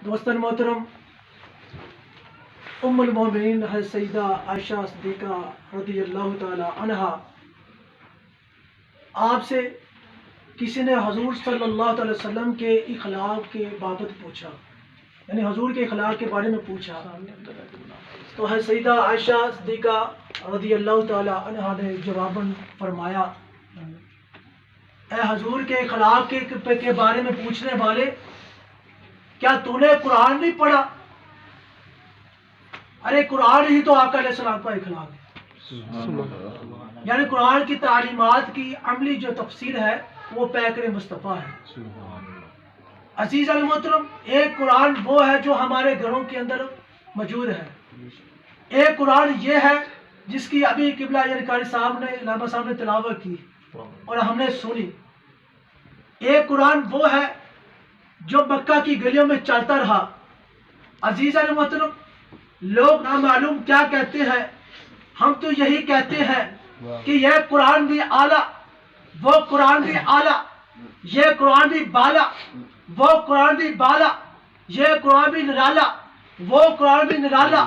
دوستان محترم، ام المومنین حضرت سیدہ عائشہ صدیقہ رضی اللہ تعالی عنہا، آپ سے کسی نے حضور صلی اللہ علیہ وسلم کے اخلاق کے بابت پوچھا، یعنی حضور کے اخلاق کے بارے میں پوچھا، تو حضرت سیدہ عائشہ صدیقہ رضی اللہ تعالی عنہا نے جواباً فرمایا، اے حضور کے اخلاق کے بارے میں پوچھنے والے، کیا تو نے قرآن نہیں پڑھا؟ ارے قرآن ہی تو آقا علیہ السلام کا اخلاق ہے، یعنی قرآن کی تعلیمات کی عملی جو تفسیر ہے وہ پیکر مصطفیٰ ہے۔ عزیز المحترم، ایک قرآن وہ ہے جو ہمارے گھروں کے اندر موجود ہے، ایک قرآن یہ ہے جس کی ابھی قبلہ یعنی قاری صاحب نے علامہ صاحب نے تلاوت کی اور ہم نے سنی، ایک قرآن وہ ہے جو مکہ کی گلیوں میں چلتا رہا۔ عزیز المحترم، لوگ نامعلوم کیا کہتے ہیں، ہم تو یہی کہتے ہیں کہ یہ قرآن بھی اعلیٰ، وہ قرآن بھی اعلیٰ، یہ قرآن بھی بالا، وہ قرآن بھی بالا، یہ قرآن بھی نرالا، وہ قرآن بھی نرالا،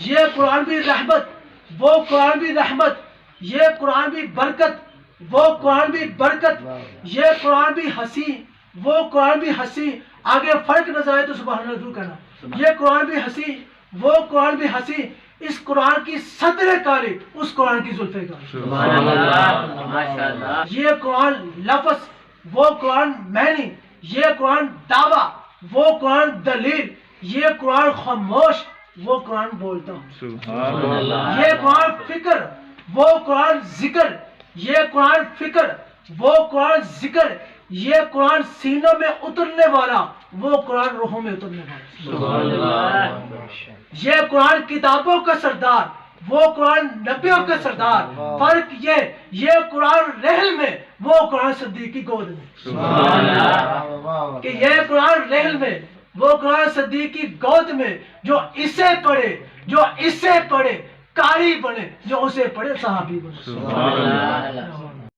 یہ قرآن بھی رحمت، وہ قرآن بھی رحمت، یہ قرآن بھی برکت، وہ قرآن بھی برکت، یہ قرآن بھی حسین، وہ قرآن بھی حسین۔ آگے فرق نظر آئے تو سبحان اللہ ضرور کہنا، یہ قرآن بھی حسین، وہ قرآن بھی حسین، اس قرآن کی سطریں کالی، اس قرآن کی زلفیں کالی، سبحان اللہ، ماشاءاللہ۔ یہ قرآن لفظ، وہ قرآن معنی، یہ قرآن دعویٰ، وہ قرآن دلیل، یہ قرآن خاموش، وہ قرآن بولتا ہوں، سبحان اللہ۔ یہ قرآن فکر، وہ قرآن ذکر، یہ قرآن فکر، وہ قرآن ذکر، یہ قرآن سینوں میں اترنے والا، وہ قرآن روحوں میں اترنے والا، سبحان اللہ۔ یہ قرآن کتابوں کا سردار، وہ قرآن نبیوں کا سردار۔ فرق یہ قرآن رحل میں، وہ قرآن صدیق کی گود میں، سبحان اللہ۔ کہ یہ قرآن رحل میں، وہ قرآن صدیق کی گود میں، جو اسے پڑھے، جو اسے پڑھے قاری بنے، جو اسے پڑھے صحابی بنے، سبحان اللہ۔